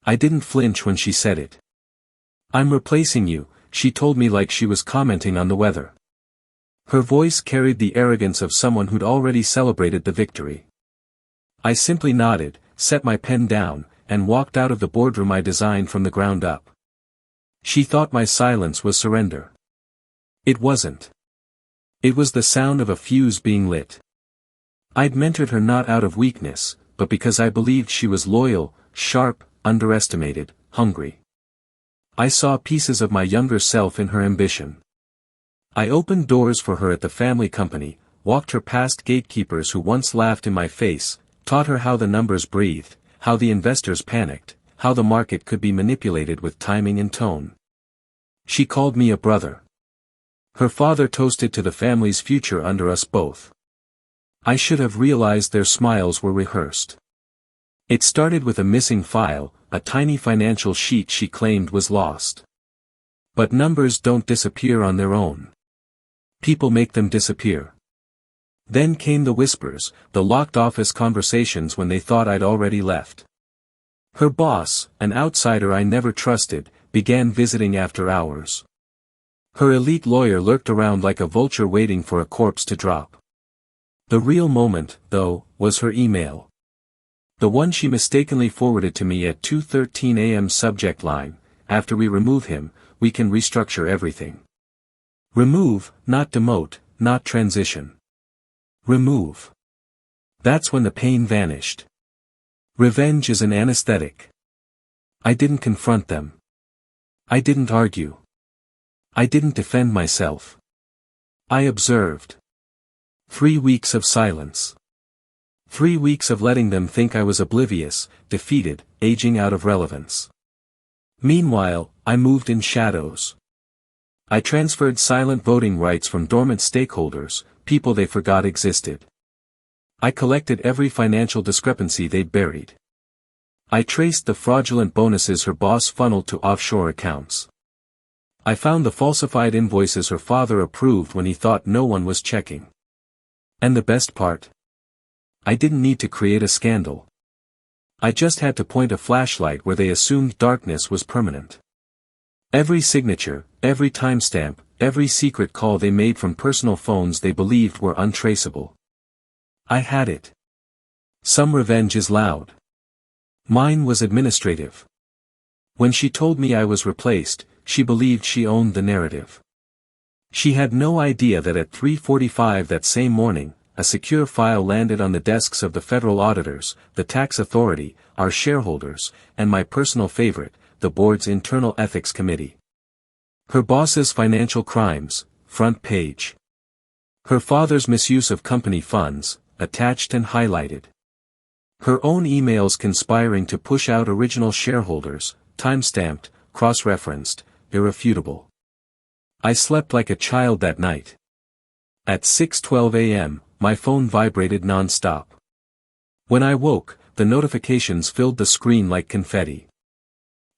I didn't flinch when she said it. "I'm replacing you," she told me like she was commenting on the weather. Her voice carried the arrogance of someone who'd already celebrated the victory. I simply nodded, set my pen down, and walked out of the boardroom I designed from the ground up. She thought my silence was surrender. It wasn't. It was the sound of a fuse being lit. I'd mentored her not out of weakness, but because I believed she was loyal, sharp, underestimated, hungry. I saw pieces of my younger self in her ambition. I opened doors for her at the family company, walked her past gatekeepers who once laughed in my face, taught her how the numbers breathed, how the investors panicked, how the market could be manipulated with timing and tone. She called me a brother. Her father toasted to the family's future under us both. I should have realized their smiles were rehearsed. It started with a missing file, a tiny financial sheet she claimed was lost. But numbers don't disappear on their own. People make them disappear. Then came the whispers, the locked office conversations when they thought I'd already left. Her boss, an outsider I never trusted, began visiting after hours. Her elite lawyer lurked around like a vulture waiting for a corpse to drop. The real moment, though, was her email. The one she mistakenly forwarded to me at 2:13 a.m. Subject line: "After we remove him, we can restructure everything." Remove, not demote, not transition. Remove. That's when the pain vanished. Revenge is an anesthetic. I didn't confront them. I didn't argue. I didn't defend myself. I observed. 3 weeks of silence. 3 weeks of letting them think I was oblivious, defeated, aging out of relevance. Meanwhile, I moved in shadows. I transferred silent voting rights from dormant stakeholders, people they forgot existed. I collected every financial discrepancy they'd buried. I traced the fraudulent bonuses her boss funneled to offshore accounts. I found the falsified invoices her father approved when he thought no one was checking. And the best part? I didn't need to create a scandal. I just had to point a flashlight where they assumed darkness was permanent. Every signature, every timestamp, every secret call they made from personal phones they believed were untraceable. I had it. Some revenge is loud. Mine was administrative. When she told me I was replaced, she believed she owned the narrative. She had no idea that at 3:45 that same morning, a secure file landed on the desks of the federal auditors, the tax authority, our shareholders, and my personal favorite, the board's internal ethics committee. Her boss's financial crimes, front page. Her father's misuse of company funds, attached and highlighted. Her own emails conspiring to push out original shareholders, time-stamped, cross-referenced, irrefutable. I slept like a child that night. At 6:12 a.m., my phone vibrated non-stop. When I woke, the notifications filled the screen like confetti.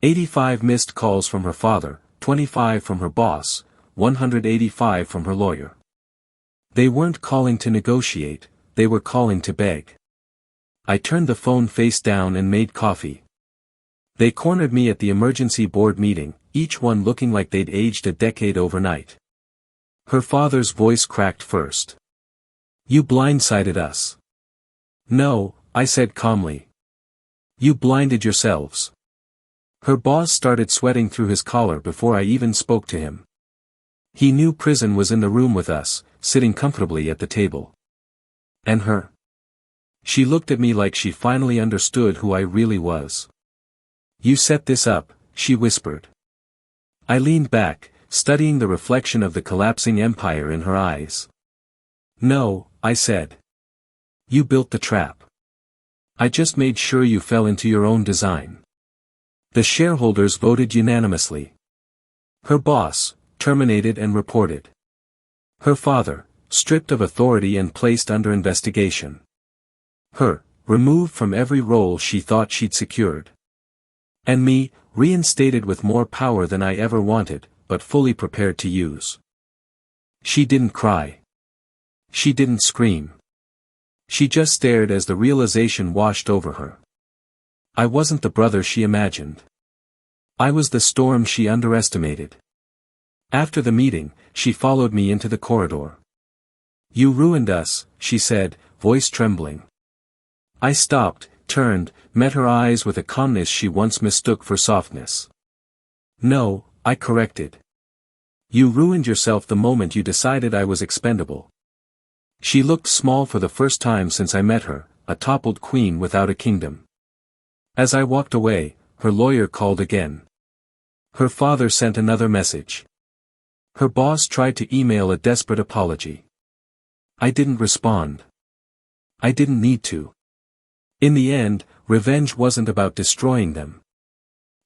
85 missed calls from her father, 25 from her boss, 185 from her lawyer. They weren't calling to negotiate, they were calling to beg. I turned the phone face down and made coffee. They cornered me at the emergency board meeting, each one looking like they'd aged a decade overnight. Her father's voice cracked first. "You blindsided us." "No," I said calmly. "You blinded yourselves." Her boss started sweating through his collar before I even spoke to him. He knew prison was in the room with us, sitting comfortably at the table. And her? She looked at me like she finally understood who I really was. "You set this up," she whispered. I leaned back, studying the reflection of the collapsing empire in her eyes. "No," I said. "You built the trap. I just made sure you fell into your own design." The shareholders voted unanimously. Her boss, terminated and reported. Her father, stripped of authority and placed under investigation. Her, removed from every role she thought she'd secured. And me, reinstated with more power than I ever wanted, but fully prepared to use. She didn't cry. She didn't scream. She just stared as the realization washed over her. I wasn't the brother she imagined. I was the storm she underestimated. After the meeting, she followed me into the corridor. "You ruined us," she said, voice trembling. I stopped, turned, met her eyes with a calmness she once mistook for softness. "No," I corrected. "You ruined yourself the moment you decided I was expendable." She looked small for the first time since I met her, a toppled queen without a kingdom. As I walked away, her lawyer called again. Her father sent another message. Her boss tried to email a desperate apology. I didn't respond. I didn't need to. In the end, revenge wasn't about destroying them.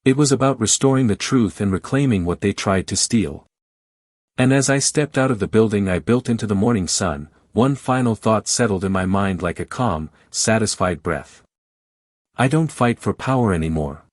It was about restoring the truth and reclaiming what they tried to steal. And as I stepped out of the building I built into the morning sun, one final thought settled in my mind like a calm, satisfied breath. I don't fight for power anymore.